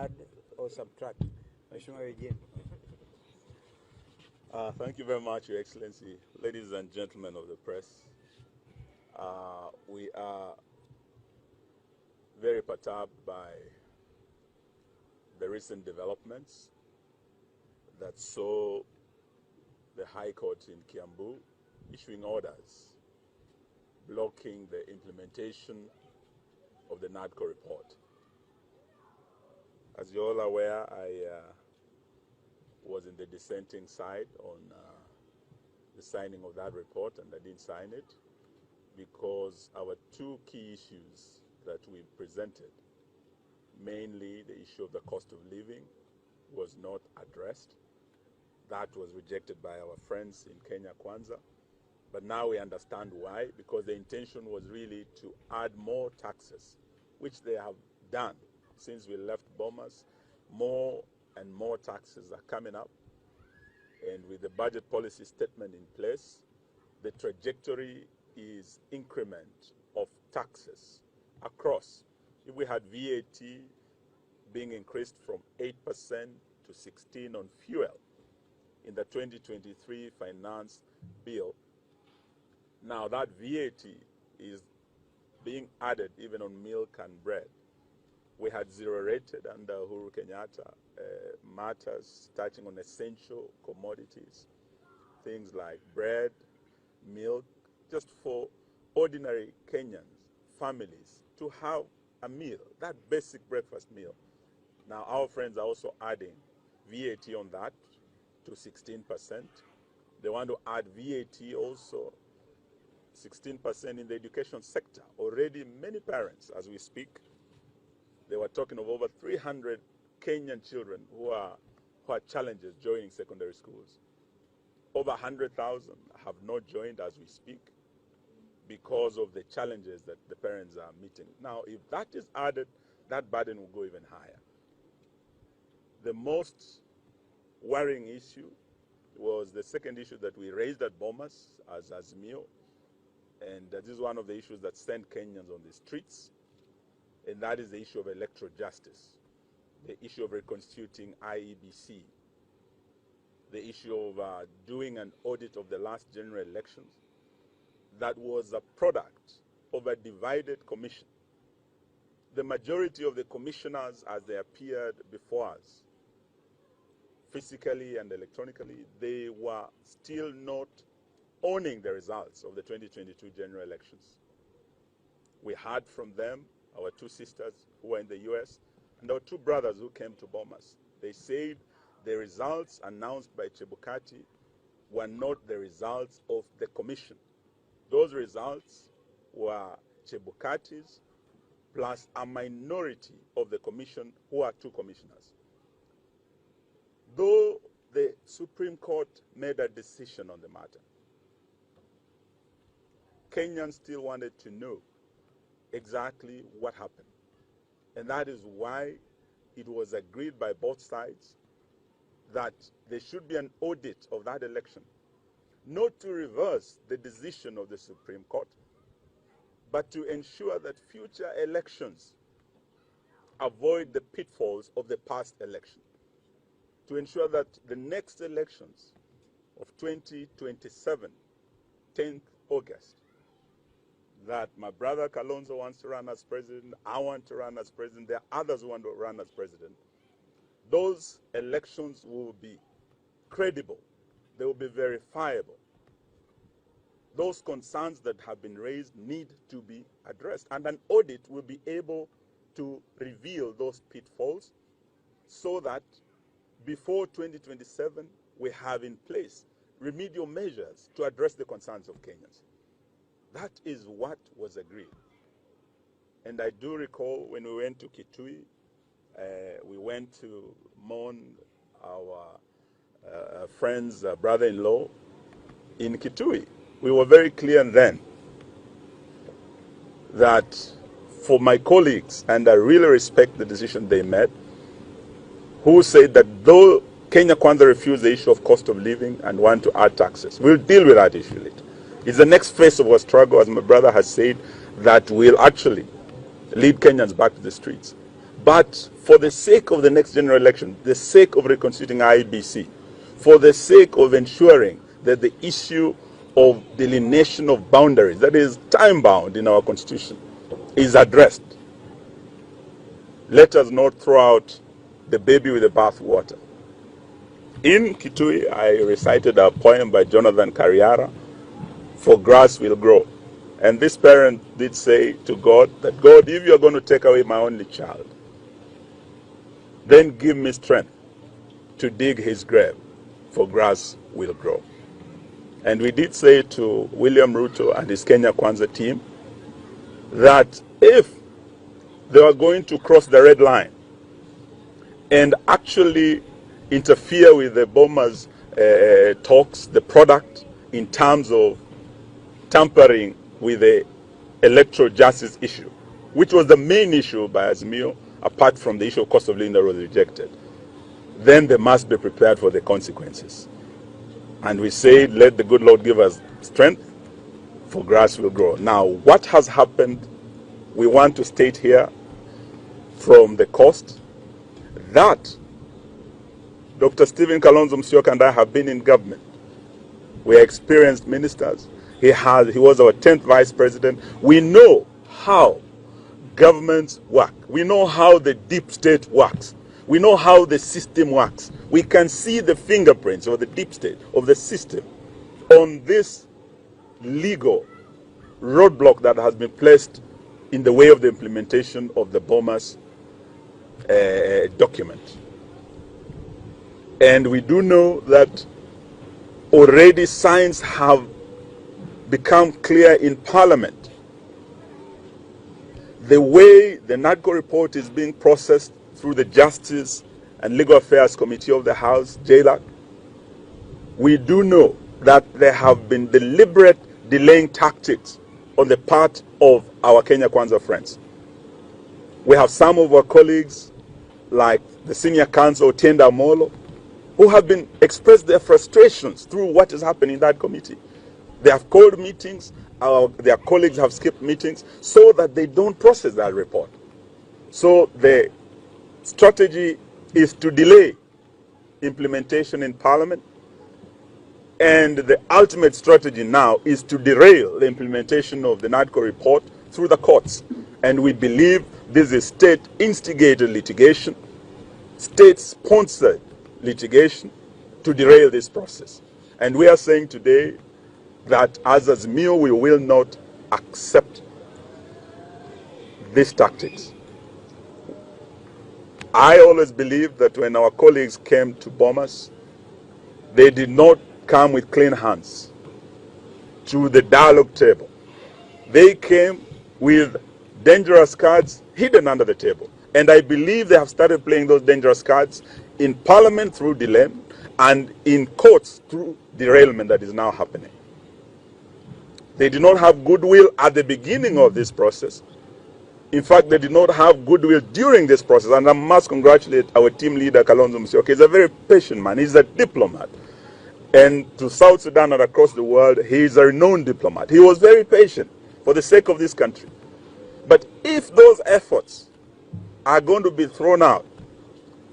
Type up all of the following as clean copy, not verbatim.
add or subtract? Mheshimiwa Eugene. Thank you very much, Your Excellency. Ladies and gentlemen of the press, we are very perturbed by the recent developments that saw the High Court in Kiambu issuing orders blocking the implementation of the NADCO report. As you're all aware, I was in the dissenting side on the signing of that report, and I didn't sign it because our two key issues that we presented, mainly the issue of the cost of living, was not addressed. That was rejected by our friends in Kenya Kwanza. But now we understand why, because the intention was really to add more taxes, which they have done since we left Bomas. More and more taxes are coming up. And with the budget policy statement in place, the trajectory is increment of taxes across. If we had VAT being increased from 8% to 16% on fuel in the 2023 finance bill, now that VAT is being added even on milk and bread. We had zero rated under Uhuru Kenyatta matters touching on essential commodities, things like bread, milk, just for ordinary Kenyans, families, to have a meal, that basic breakfast meal. Now our friends are also adding VAT on that to 16%. They want to add VAT also 16% in the education sector. Already many parents, as we speak, they were talking of over 300 Kenyan children who are challenges joining secondary schools. Over 100,000 have not joined as we speak because of the challenges that the parents are meeting. Now, if that is added, that burden will go even higher. The most worrying issue was the second issue that we raised at Bomas as Azimio, and this is one of the issues that sent Kenyans on the streets, and that is the issue of electoral justice, the issue of reconstituting IEBC, the issue of doing an audit of the last general elections that was a product of a divided commission. The majority of the commissioners, as they appeared before us, physically and electronically, they were still not owning the results of the 2022 general elections. We heard from them, our two sisters who were in the US, and our two brothers who came to Bomas. They said the results announced by Chebukati were not the results of the commission. Those results were Chebukati's plus a minority of the commission who are two commissioners. Though the Supreme Court made a decision on the matter, Kenyans still wanted to know exactly what happened. And that is why it was agreed by both sides that there should be an audit of that election, not to reverse the decision of the Supreme Court, but to ensure that future elections avoid the pitfalls of the past election, to ensure that the next elections of 2027, 10th August, that my brother Kalonzo wants to run as president, I want to run as president, there are others who want to run as president. Those elections will be credible, they will be verifiable. Those concerns that have been raised need to be addressed, and an audit will be able to reveal those pitfalls so that before 2027 we have in place remedial measures to address the concerns of Kenyans. That is what was agreed. And I do recall when we went to Kitui, we went to mourn our friend's brother-in-law in Kitui. We were very clear then that for my colleagues, and I really respect the decision they made, who said that though Kenya Kwanza refused the issue of cost of living and want to add taxes, we'll deal with that issue later. It's the next phase of our struggle, as my brother has said, that will actually lead Kenyans back to the streets. But for the sake of the next general election, the sake of reconstituting IEBC, for the sake of ensuring that the issue of delineation of boundaries, that is time-bound in our constitution, is addressed, let us not throw out the baby with the bathwater. In Kitui, I recited a poem by Jonathan Kariara, "For Grass Will Grow." And this parent did say to God that, God, if you're going to take away my only child, then give me strength to dig his grave, for grass will grow. And we did say to William Ruto and his Kenya Kwanza team that if they were going to cross the red line and actually interfere with the Boma's talks, the product, in terms of tampering with the electoral justice issue, which was the main issue by Azimio, apart from the issue of cost of living that was rejected, then they must be prepared for the consequences. And we said, let the good Lord give us strength, for grass will grow. Now, what has happened, we want to state here from the coast that Dr. Stephen Kalonzo Musyoka and I have been in government. We are experienced ministers. He was our 10th vice president. We know how governments work. We know how the deep state works. We know how the system works. We can see the fingerprints of the deep state, of the system, on this legal roadblock that has been placed in the way of the implementation of the Bomas document. And we do know that already signs have become clear in Parliament. The way the NADCO report is being processed through the Justice and Legal Affairs Committee of the House, JLAC, we do know that there have been deliberate delaying tactics on the part of our Kenya Kwanza friends. We have some of our colleagues, like the senior counsel, Tienda Molo, who have been expressed their frustrations through what is happening in that committee. They have called meetings, their colleagues have skipped meetings so that they don't process that report. So the strategy is to delay implementation in Parliament, and the ultimate strategy now is to derail the implementation of the NADCO report through the courts. And we believe this is state-instigated litigation, state-sponsored litigation to derail this process. And we are saying today that as Azimio, we will not accept these tactics. I always believe that when our colleagues came to Bomas, they did not come with clean hands to the dialogue table. They came with dangerous cards hidden under the table. And I believe they have started playing those dangerous cards in Parliament through delay and in courts through derailment that is now happening. They did not have goodwill at the beginning of this process. In fact, they did not have goodwill during this process. And I must congratulate our team leader, Kalonzo Musyoka. He's a very patient man. He's a diplomat. And to South Sudan and across the world, he is a renowned diplomat. He was very patient for the sake of this country. But if those efforts are going to be thrown out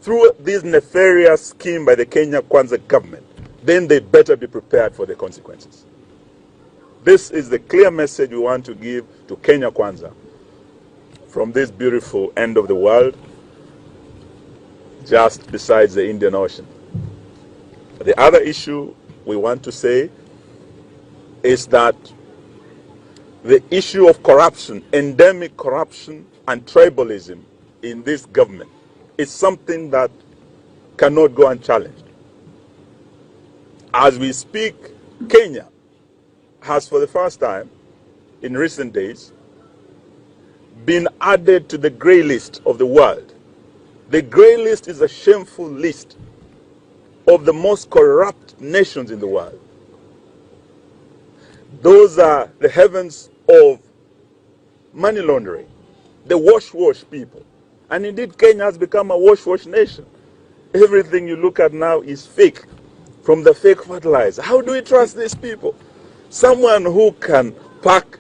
through this nefarious scheme by the Kenya Kwanza government, then they better be prepared for the consequences. This is the clear message we want to give to Kenya Kwanza from this beautiful end of the world, just besides the Indian Ocean. The other issue we want to say is that the issue of corruption, endemic corruption and tribalism in this government is something that cannot go unchallenged. As we speak, Kenya has for the first time in recent days been added to the grey list of the world. The grey list is a shameful list of the most corrupt nations in the world. Those are the heavens of money laundering, the wash people. And indeed, Kenya has become a wash nation. Everything you look at now is fake, from the fake fertilizer. How do we trust these people? Someone who can pack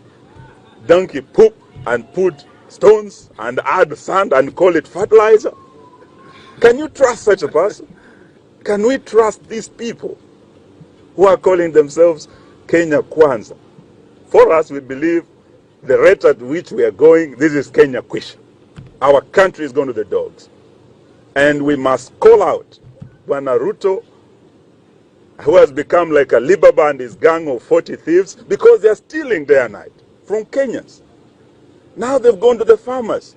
donkey poop and put stones and add sand and call it fertilizer? Can you trust such a person? Can we trust these people who are calling themselves Kenya Kwanza? For us, we believe the rate at which we are going, this is Kenya Kwisha. Our country is going to the dogs. And we must call out Bwana Ruto, who has become like a Libaba and his gang of 40 thieves, because they are stealing day and night from Kenyans. Now they've gone to the farmers.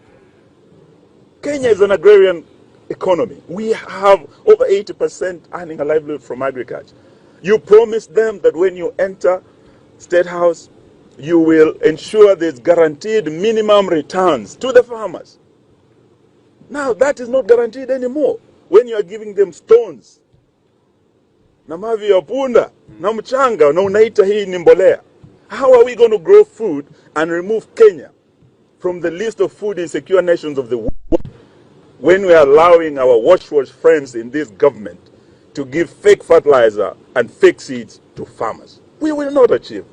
Kenya is an agrarian economy. We have over 80% earning a livelihood from agriculture. You promised them that when you enter State House, you will ensure there's guaranteed minimum returns to the farmers. Now that is not guaranteed anymore. When you are giving them stones, na mavi ya punda, na mchanga, na unaita hii ni mbolea. How are we going to grow food and remove Kenya from the list of food insecure nations of the world when we are allowing our watchword friends in this government to give fake fertilizer and fake seeds to farmers? We will not achieve.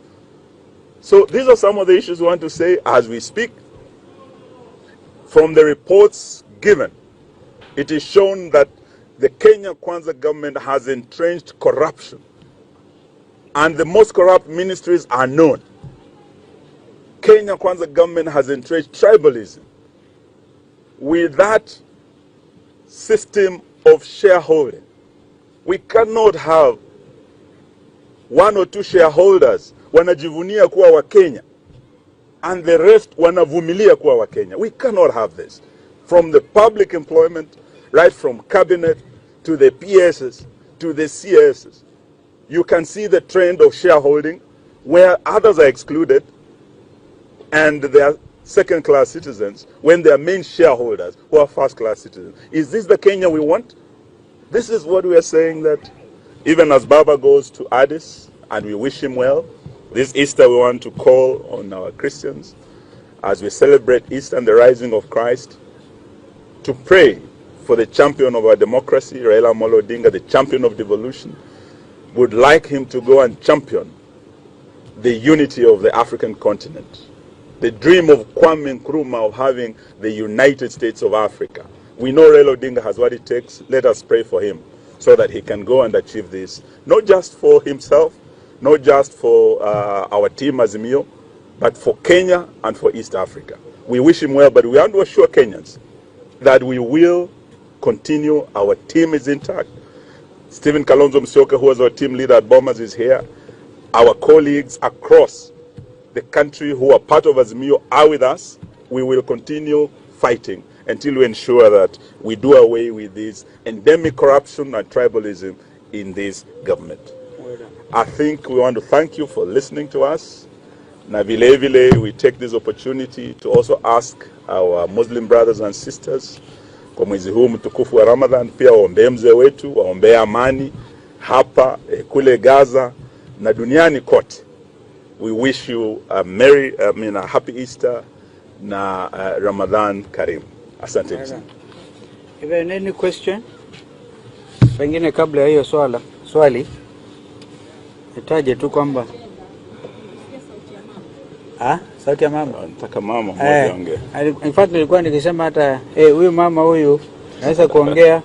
So these are some of the issues we want to say as we speak. From the reports given, it is shown that the Kenya Kwanza government has entrenched corruption, and the most corrupt ministries are known. Kenya Kwanza government has entrenched tribalism. With that system of shareholding, we cannot have one or two shareholders wanajivunia kuwa wa Kenya and the rest wanavumilia kuwa wa Kenya. We cannot have this. From the public employment, right from cabinet to the PSs to the CSs, you can see the trend of shareholding where others are excluded and they are second-class citizens when they are main shareholders who are first-class citizens. Is this the Kenya we want? This is what we are saying, that even as Baba goes to Addis, and we wish him well, this Easter we want to call on our Christians as we celebrate Easter and the rising of Christ to pray for the champion of our democracy, Raila Amolo Odinga, the champion of devolution. Would like him to go and champion the unity of the African continent. The dream of Kwame Nkrumah of having the United States of Africa. We know Raila Odinga has what it takes. Let us pray for him so that he can go and achieve this, not just for himself, not just for our team Azimio, but for Kenya and for East Africa. We wish him well, but we want to assure Kenyans that we will continue. Our team is intact. Stephen Kalonzo Musyoka, who was our team leader at Bomas, is here. Our colleagues across the country who are part of Azimio are with us. We will continue fighting until we ensure that we do away with this endemic corruption and tribalism in this government. I think we want to thank you for listening to us. Na vile vile, we take this opportunity to also ask our Muslim brothers and sisters kwa mwezi huu mtukufu wa Ramadhan, pia waombee mzee wetu, waombee amani hapa kule Gaza na duniani kote. We wish you a happy Easter na Ramadan Karim. Asante sana. Even any question? Pengine kabla ya hiyo swali nitaje tu kwamba sauti ya mama. Nataka mama mmoja ongea. In fact nilikuwa nikisema hata huyu mama huyu anaweza kuongea